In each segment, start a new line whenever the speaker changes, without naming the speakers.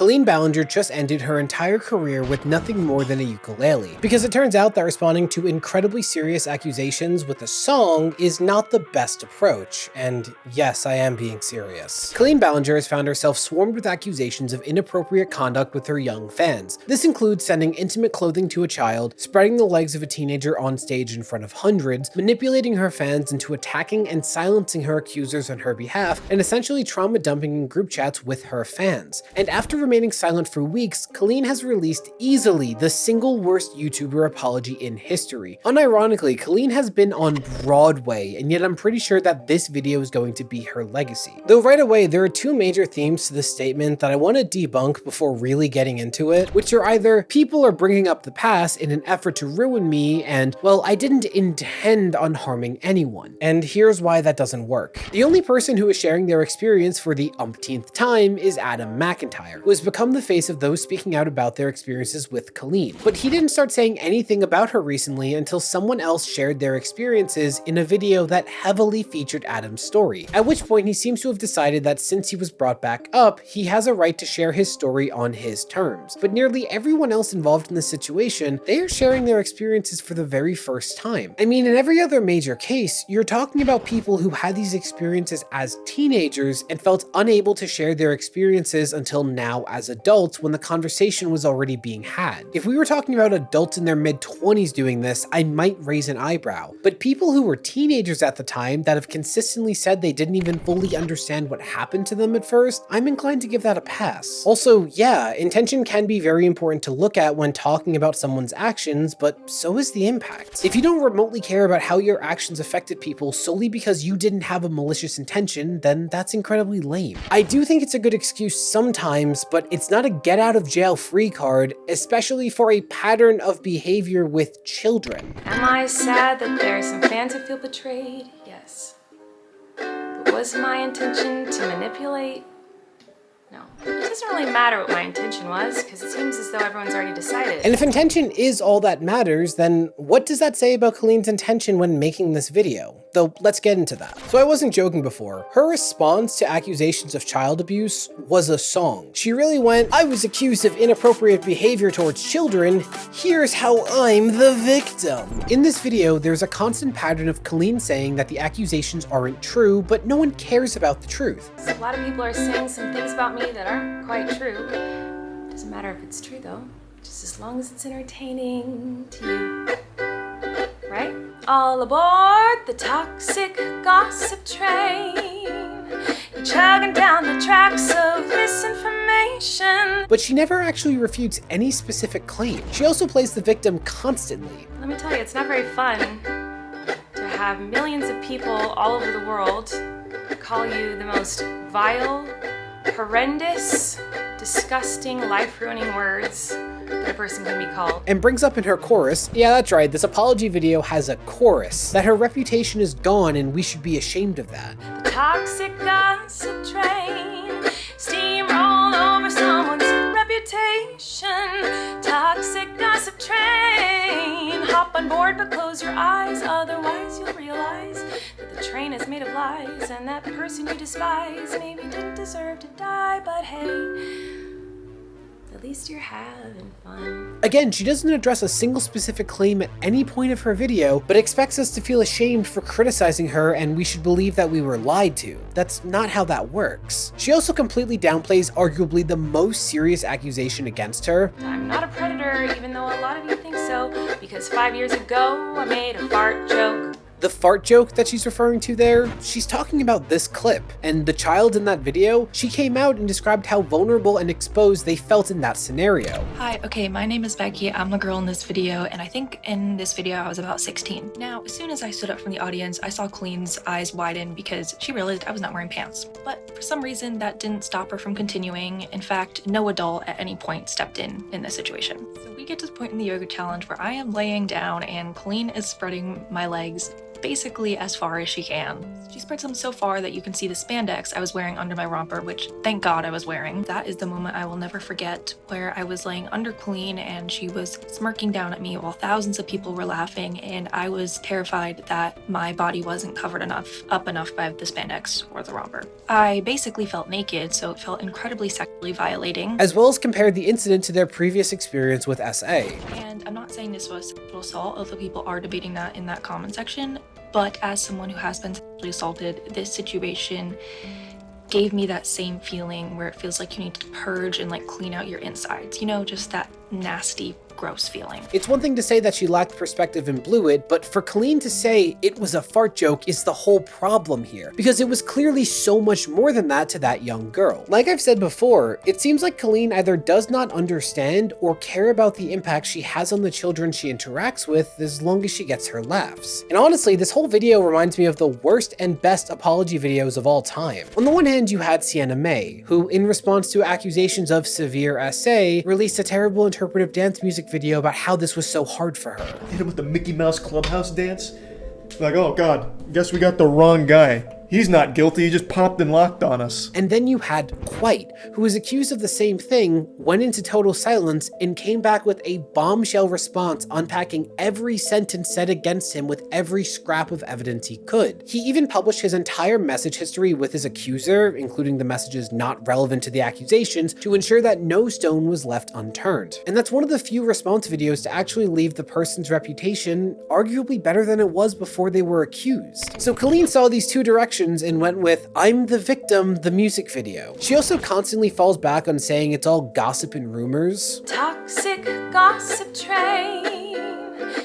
Colleen Ballinger just ended her entire career with nothing more than a ukulele, because it turns out that responding to incredibly serious accusations with a song is not the best approach, and yes, I am being serious. Colleen Ballinger has found herself swarmed with accusations of inappropriate conduct with her young fans. This includes sending intimate clothing to a child, spreading the legs of a teenager on stage in front of hundreds, manipulating her fans into attacking and silencing her accusers on her behalf, and essentially trauma dumping in group chats with her fans. And after remaining silent for weeks, Colleen has released easily the single worst YouTuber apology in history. Unironically, Colleen has been on Broadway, and yet I'm pretty sure that this video is going to be her legacy. Though right away, there are two major themes to this statement that I want to debunk before really getting into it, which are either people are bringing up the past in an effort to ruin me, and, well, I didn't intend on harming anyone. And here's why that doesn't work. The only person who is sharing their experience for the umpteenth time is Adam McIntyre, who has become the face of those speaking out about their experiences with Colleen. But he didn't start saying anything about her recently until someone else shared their experiences in a video that heavily featured Adam's story, at which point he seems to have decided that since he was brought back up, he has a right to share his story on his terms. But nearly everyone else involved in this situation, they are sharing their experiences for the very first time. I mean, in every other major case, you're talking about people who had these experiences as teenagers and felt unable to share their experiences until now as adults when the conversation was already being had. If we were talking about adults in their mid-20s doing this, I might raise an eyebrow. But people who were teenagers at the time that have consistently said they didn't even fully understand what happened to them at first, I'm inclined to give that a pass. Also, yeah, intention can be very important to look at when talking about someone's actions, but so is the impact. If you don't remotely care about how your actions affected people solely because you didn't have a malicious intention, then that's incredibly lame. I do think it's a good excuse sometimes, but it's not a get out of jail free card, especially for a pattern of behavior with children.
Am I sad that there are some fans who feel betrayed? Yes. But was my intention to manipulate? No. It doesn't really matter what my intention was, because it seems as though everyone's already decided.
And if intention is all that matters, then what does that say about Colleen's intention when making this video? Though, let's get into that. So I wasn't joking before. Her response to accusations of child abuse was a song. She really went, I was accused of inappropriate behavior towards children, here's how I'm the victim. In this video, there's a constant pattern of Colleen saying that the accusations aren't true, but no one cares about the truth.
A lot of people are saying some things about me that aren't quite true. Doesn't matter if it's true though, just as long as it's entertaining to you. Right? All aboard the toxic gossip train. You're chugging down the tracks of misinformation.
But she never actually refutes any specific claim. She also plays the victim constantly.
Let me tell you, it's not very fun to have millions of people all over the world call you the most vile, horrendous, disgusting, life-ruining words that a person can be called.
And brings up in her chorus, yeah, that's right, this apology video has a chorus, that her reputation is gone and we should be ashamed of that.
The toxic gossip train steamroll over someone's reputation. Toxic gossip train, hop on board but close your eyes, otherwise you'll realize that the train is made of lies and that person you despise maybe didn't deserve to die, but hey, at least you're having fun.
Again, she doesn't address a single specific claim at any point of her video, but expects us to feel ashamed for criticizing her and we should believe that we were lied to. That's not how that works. She also completely downplays arguably the most serious accusation against her.
I'm not a predator, even though a lot of you think so, because 5 years ago I made a fart joke.
The fart joke that she's referring to there, she's talking about this clip. And the child in that video, she came out and described how vulnerable and exposed they felt in that scenario.
Hi, okay, my name is Becky. I'm the girl in this video, and I think in this video I was about 16. Now, as soon as I stood up from the audience, I saw Colleen's eyes widen because she realized I was not wearing pants. But for some reason, that didn't stop her from continuing. In fact, no adult at any point stepped in this situation. So we get to the point in the yoga challenge where I am laying down and Colleen is spreading my legs basically as far as she can. She spreads them so far that you can see the spandex I was wearing under my romper, which thank God I was wearing. That is the moment I will never forget, where I was laying under Colleen and she was smirking down at me while thousands of people were laughing, and I was terrified that my body wasn't covered up enough by the spandex or the romper. I basically felt naked, so it felt incredibly sexually violating.
As well as compared the incident to their previous experience with SA.
And I'm not saying this was sexual assault, although people are debating that in that comment section, but as someone who has been sexually assaulted, this situation gave me that same feeling where it feels like you need to purge and like clean out your insides, you know, just that nasty, gross feeling.
It's one thing to say that she lacked perspective and blew it, but for Colleen to say it was a fart joke is the whole problem here, because it was clearly so much more than that to that young girl. Like I've said before, it seems like Colleen either does not understand or care about the impact she has on the children she interacts with as long as she gets her laughs. And honestly, this whole video reminds me of the worst and best apology videos of all time. On the one hand, you had Sienna May, who in response to accusations of severe SA, released a terrible interpretive dance music video about how this was so hard for her.
Hit him with the Mickey Mouse Clubhouse dance. Like, oh god, guess we got the wrong guy. He's not guilty, he just popped and locked on us.
And then you had Quite, who was accused of the same thing, went into total silence, and came back with a bombshell response unpacking every sentence said against him with every scrap of evidence he could. He even published his entire message history with his accuser, including the messages not relevant to the accusations, to ensure that no stone was left unturned. And that's one of the few response videos to actually leave the person's reputation arguably better than it was before they were accused. So Colleen saw these two directions and went with "I'm the victim," the music video. She also constantly falls back on saying it's all gossip and rumors.
Toxic gossip train.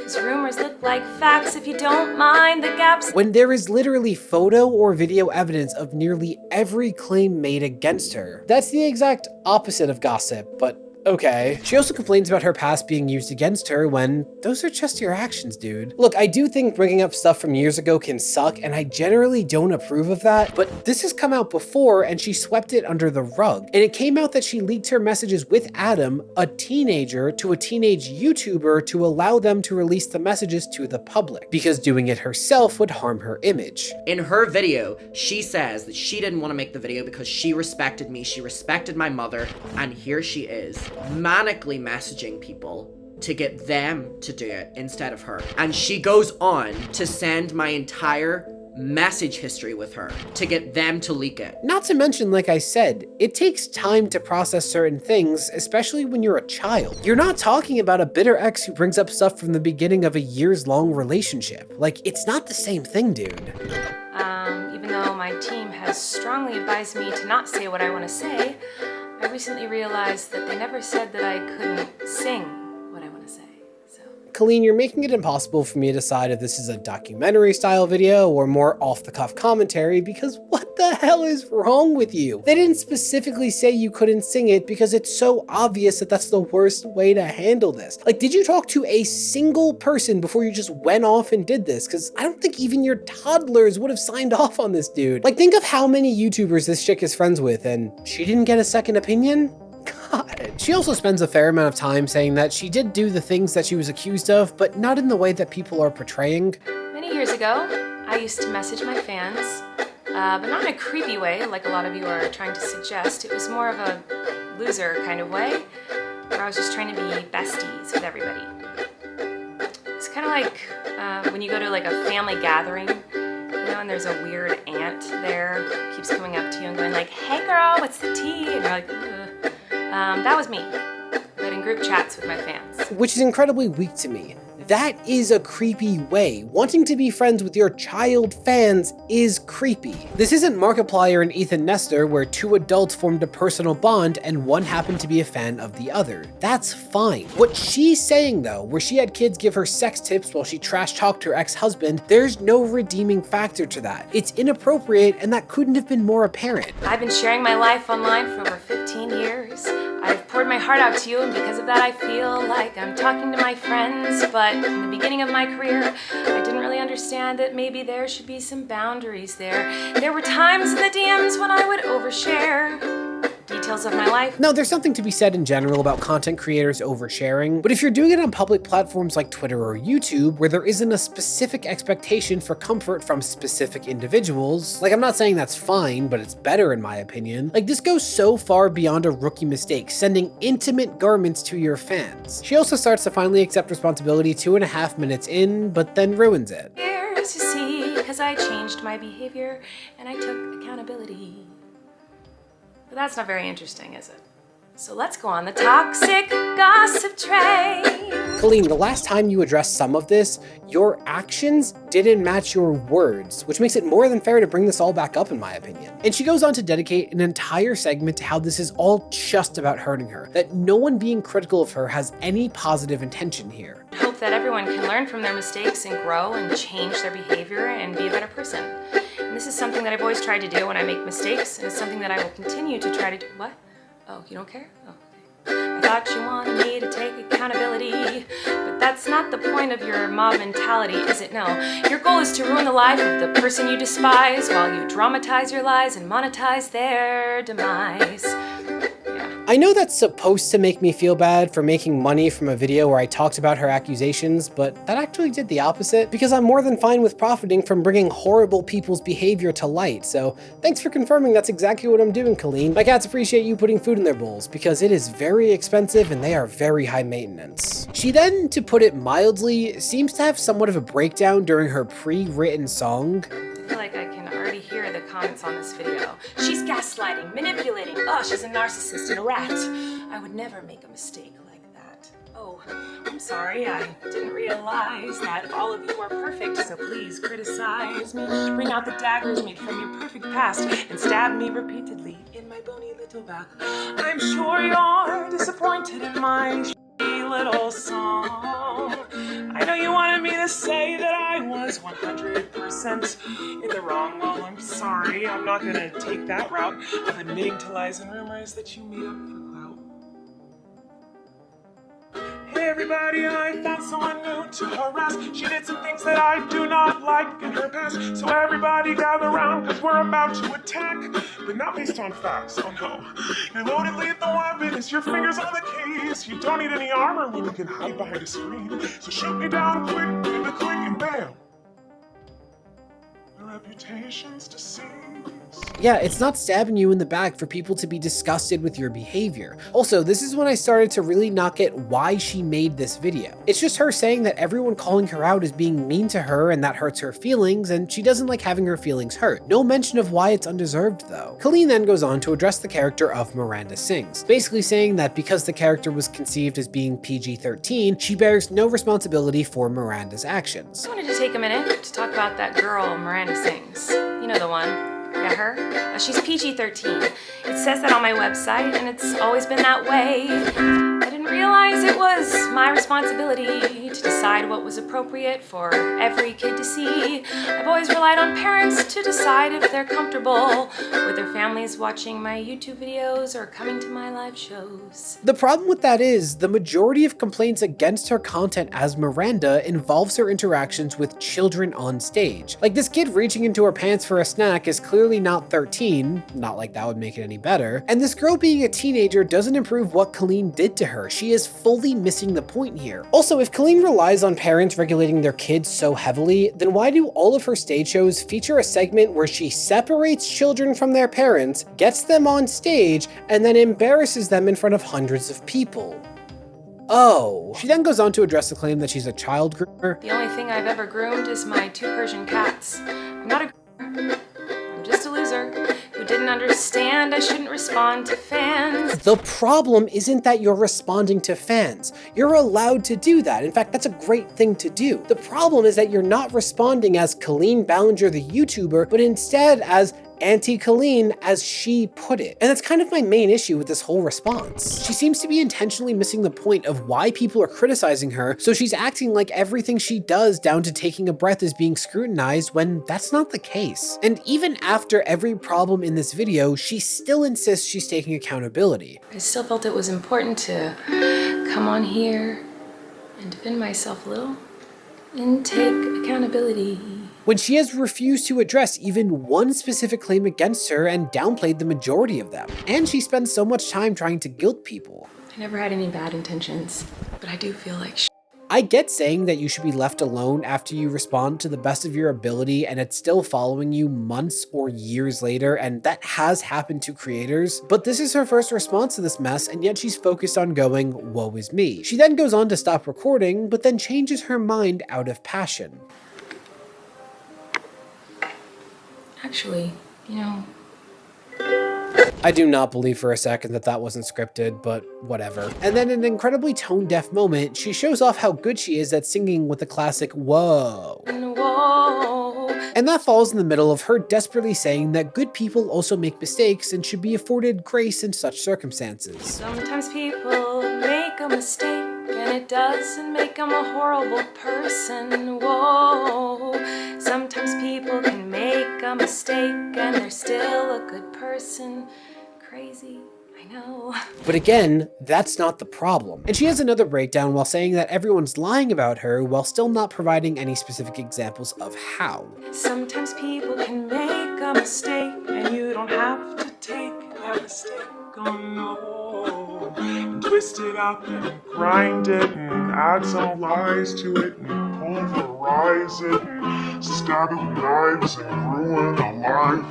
These rumors look like facts if you don't mind the gaps.
When there is literally photo or video evidence of nearly every claim made against her. That's the exact opposite of gossip, but okay. She also complains about her past being used against her when those are just your actions, dude. Look, I do think bringing up stuff from years ago can suck, and I generally don't approve of that, but this has come out before and she swept it under the rug. And it came out that she leaked her messages with Adam, a teenager, to a teenage YouTuber to allow them to release the messages to the public, because doing it herself would harm her image.
In her video, she says that she didn't want to make the video because she respected me, she respected my mother, and here she is, manically messaging people to get them to do it instead of her. And she goes on to send my entire message history with her to get them to leak it.
Not to mention, like I said, it takes time to process certain things, especially when you're a child. You're not talking about a bitter ex who brings up stuff from the beginning of a years-long relationship. Like, it's not the same thing, dude.
Even though my team has strongly advised me to not say what I want to say, I recently realized that they never said that I couldn't sing what I want to say, so.
Colleen, you're making it impossible for me to decide if this is a documentary style video or more off-the-cuff commentary, because what the hell is wrong with you? They didn't specifically say you couldn't sing it because it's so obvious that that's the worst way to handle this. Like, did you talk to a single person before you just went off and did this? Because I don't think even your toddlers would have signed off on this, dude. Like, think of how many YouTubers this chick is friends with, and she didn't get a second opinion? God. She also spends a fair amount of time saying that she did do the things that she was accused of, but not in the way that people are portraying.
Many years ago, I used to message my fans, but not in a creepy way like a lot of you are trying to suggest. It was more of a loser kind of way, where I was just trying to be besties with everybody. It's kind of like when you go to like a family gathering, you know, and there's a weird aunt there who keeps coming up to you and going like, "Hey girl, what's the tea?" And you're like, ugh. That was me, but in group chats with my fans.
Which is incredibly weak to me. That is a creepy way. Wanting to be friends with your child fans is creepy. This isn't Markiplier and Ethan Nestor, where two adults formed a personal bond and one happened to be a fan of the other. That's fine. What she's saying though, where she had kids give her sex tips while she trash talked her ex-husband, there's no redeeming factor to that. It's inappropriate, and that couldn't have been more apparent.
I've been sharing my life online for over 15 years. I've poured my heart out to you, and because of that I feel like I'm talking to my friends, but in the beginning of my career, I didn't really understand that maybe there should be some boundaries there. There were times in the DMs when I would overshare. details of my life.
Now, there's something to be said in general about content creators oversharing, but if you're doing it on public platforms like Twitter or YouTube, where there isn't a specific expectation for comfort from specific individuals, like I'm not saying that's fine, but it's better in my opinion, like this goes so far beyond a rookie mistake, sending intimate garments to your fans. She also starts to finally accept responsibility 2.5 minutes in, but then ruins it.
Here's to see, because I changed my behavior and I took accountability. But that's not very interesting, is it? So let's go on the toxic gossip train.
Colleen, the last time you addressed some of this, your actions didn't match your words, which makes it more than fair to bring this all back up in my opinion. And she goes on to dedicate an entire segment to how this is all just about hurting her, that no one being critical of her has any positive intention here.
I hope that everyone can learn from their mistakes and grow and change their behavior and be a better person. And this is something that I've always tried to do when I make mistakes, and it's something that I will continue to try to do. What? Oh, you don't care? Oh, okay. I thought you wanted me to take accountability, but that's not the point of your mob mentality, is it? No. Your goal is to ruin the life of the person you despise while you dramatize your lies and monetize their demise.
I know that's supposed to make me feel bad for making money from a video where I talked about her accusations, but that actually did the opposite, because I'm more than fine with profiting from bringing horrible people's behavior to light, so thanks for confirming that's exactly what I'm doing, Colleen. My cats appreciate you putting food in their bowls, because it is very expensive and they are very high maintenance. She then, to put it mildly, seems to have somewhat of a breakdown during her pre-written song.
I feel like I can already hear the comments on this video. She's gaslighting, manipulating. Oh, she's a narcissist and a rat. I would never make a mistake like that. Oh, I'm sorry. I didn't realize that all of you are perfect, so please criticize me. Bring out the daggers made from your perfect past and stab me repeatedly in my bony little back. I'm sure you're disappointed in my little song. I know you wanted me to say that I was 100% in the wrong. Well, I'm sorry. I'm not gonna take that route of admitting to lies and rumors that you made up for clout. Hey everybody, I found someone new to harass. She did some things that I do not like in her past. So everybody gather around, cause we're about to attack. But not based on facts, oh no. Your loaded lethal weapon is your fingers on the keys. You don't need any armor when you can hide behind a screen. So shoot me down quick, with a click and bam. Your reputation's deceased.
Yeah, it's not stabbing you in the back for people to be disgusted with your behavior. Also, this is when I started to really not get why she made this video. It's just her saying that everyone calling her out is being mean to her and that hurts her feelings, and she doesn't like having her feelings hurt. No mention of why it's undeserved though. Colleen then goes on to address the character of Miranda Sings, basically saying that because the character was conceived as being PG-13, she bears no responsibility for Miranda's actions.
I wanted to take a minute to talk about that girl, Miranda Sings. You know the one. Yeah, her. She's PG-13. It says that on my website, and it's always been that way. I didn't realize it was my responsibility to decide what was appropriate for every kid to see. I've always relied on parents to decide if they're comfortable with their families watching my YouTube videos or coming to my live shows.
The problem with that is, the majority of complaints against her content as Miranda involves her interactions with children on stage. Like, this kid reaching into her pants for a snack is clearly not 13, not like that would make it any better, and this girl being a teenager doesn't improve what Colleen did to her. She is fully missing the point here. Also, if Colleen relies on parents regulating their kids so heavily, then why do all of her stage shows feature a segment where she separates children from their parents, gets them on stage, and then embarrasses them in front of hundreds of people? Oh. She then goes on to address the claim that she's a child groomer.
The only thing I've ever groomed is my 2 Persian cats. I'm not a groomer. I'm just a loser who didn't understand I shouldn't respond to fans.
The problem isn't that you're responding to fans. You're allowed to do that. In fact, that's a great thing to do. The problem is that you're not responding as Colleen Ballinger, the YouTuber, but instead as anti-Colleen, as she put it. And that's kind of my main issue with this whole response. She seems to be intentionally missing the point of why people are criticizing her, so she's acting like everything she does down to taking a breath is being scrutinized when that's not the case. And even after every problem in this video, she still insists she's taking accountability.
I still felt it was important to come on here and defend myself a little and take accountability.
when she has refused to address even one specific claim against her and downplayed the majority of them. And she spends so much time trying to guilt people.
I never had any bad intentions, but I do feel like
I get saying that you should be left alone after you respond to the best of your ability and it's still following you months or years later, and that has happened to creators, but this is her first response to this mess, and yet she's focused on going, woe is me. She then goes on to stop recording, but then changes her mind out of passion.
actually, you know,
I do not believe for a second that that wasn't scripted, but whatever. And then in an incredibly tone-deaf moment, she shows off how good she is at singing with the classic whoa.
whoa.
And that falls in the middle of her desperately saying that good people also make mistakes and should be afforded grace in such circumstances.
Sometimes people make a mistake and it doesn't make them a horrible person. Whoa. Sometimes people can make a mistake and they're still a good person. Crazy, I know.
But again, that's not the problem. And she has another breakdown while saying that everyone's lying about her while still not providing any specific examples of how.
Sometimes people can make a mistake and you don't have to take that mistake.
Oh no, and twist it up and grind it and add some lies to it and pulverize it and stab it with knives and ruin a life.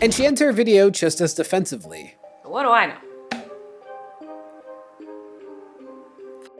And she ends her video just as defensively.
What do I know?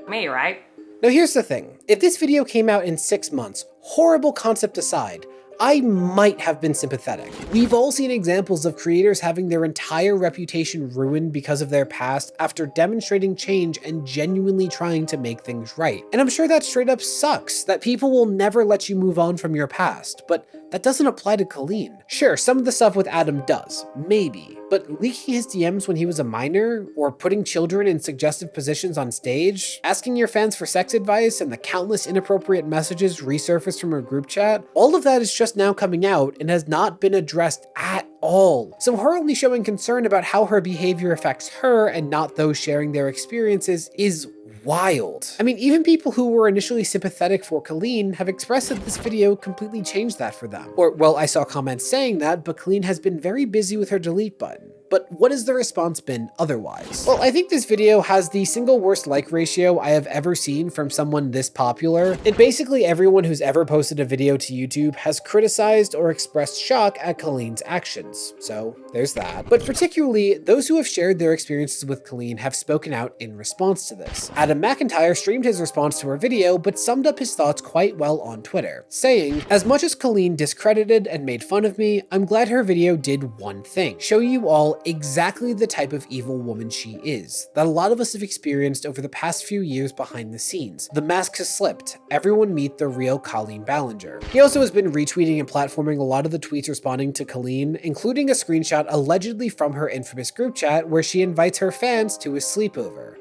Me, right?
Now here's the thing, if this video came out in 6 months, horrible concept aside, I might have been sympathetic. We've all seen examples of creators having their entire reputation ruined because of their past after demonstrating change and genuinely trying to make things right. And I'm sure that straight up sucks, that people will never let you move on from your past, but that doesn't apply to Colleen. Sure, some of the stuff with Adam does, maybe, but leaking his DMs when he was a minor, or putting children in suggestive positions on stage, asking your fans for sex advice, and the countless inappropriate messages resurfaced from her group chat, all of that is just now coming out and has not been addressed at all. So her only showing concern about how her behavior affects her and not those sharing their experiences is wild. I mean, even people who were initially sympathetic for Colleen have expressed that this video completely changed that for them. Or, well, I saw comments saying that, but Colleen has been very busy with her delete button. But what has the response been otherwise? Well, I think this video has the single worst like ratio I have ever seen from someone this popular. And basically everyone who's ever posted a video to YouTube has criticized or expressed shock at Colleen's actions. So there's that. But particularly, those who have shared their experiences with Colleen have spoken out in response to this. Adam McIntyre streamed his response to her video, but summed up his thoughts quite well on Twitter, saying, "As much as Colleen discredited and made fun of me, I'm glad her video did one thing, show you all exactly the type of evil woman she is, that a lot of us have experienced over the past few years behind the scenes. The mask has slipped. Everyone meet the real Colleen Ballinger." He also has been retweeting and platforming a lot of the tweets responding to Colleen, including a screenshot allegedly from her infamous group chat where she invites her fans to a sleepover.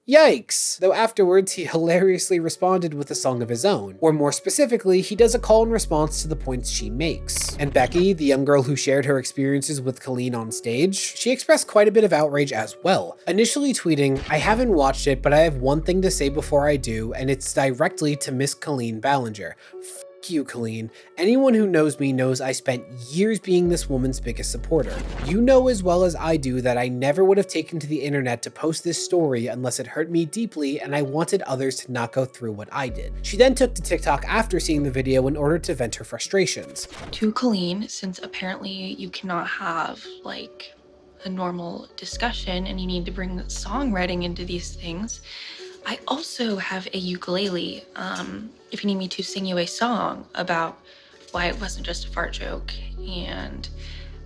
Yikes! Though afterwards, he hilariously responded with a song of his own, or more specifically, he does a call and response to the points she makes. And Becky, the young girl who shared her experiences with Colleen on stage, she expressed quite a bit of outrage as well, initially tweeting, "I haven't watched it, but I have one thing to say before I do, and it's directly to Miss Colleen Ballinger. You, Colleen. Anyone who knows me knows I spent years being this woman's biggest supporter. You know as well as I do that I never would have taken to the internet to post this story unless it hurt me deeply and I wanted others to not go through what I did." She then took to TikTok after seeing the video in order to vent her frustrations.
To Colleen, since apparently you cannot have like a normal discussion and you need to bring songwriting into these things, I also have a ukulele. If you need me to sing you a song about why it wasn't just a fart joke and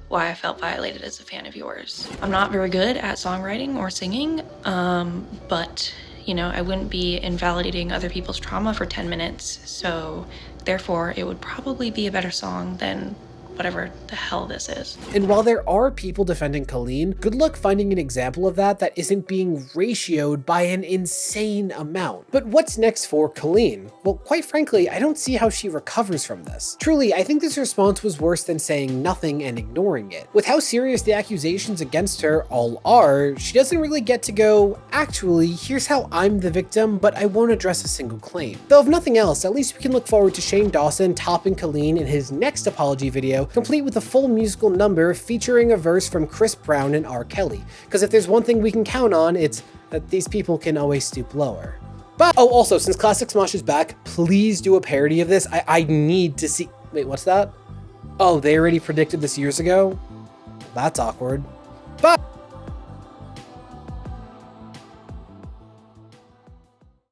why I felt violated as a fan of yours. I'm not very good at songwriting or singing, but you know, I wouldn't be invalidating other people's trauma for 10 minutes. So therefore it would probably be a better song than whatever the hell this is.
And while there are people defending Colleen, good luck finding an example of that isn't being ratioed by an insane amount. But what's next for Colleen? Well, quite frankly, I don't see how she recovers from this. Truly, I think this response was worse than saying nothing and ignoring it. With how serious the accusations against her all are, she doesn't really get to go, actually, here's how I'm the victim, but I won't address a single claim. Though if nothing else, at least we can look forward to Shane Dawson topping Colleen in his next apology video, complete with a full musical number featuring a verse from Chris Brown and R. Kelly. Because if there's one thing we can count on, it's that these people can always stoop lower. But, oh, also, since Classic Smosh is back, please do a parody of this. I need to see... Wait, what's that? Oh, they already predicted this years ago? That's awkward. But...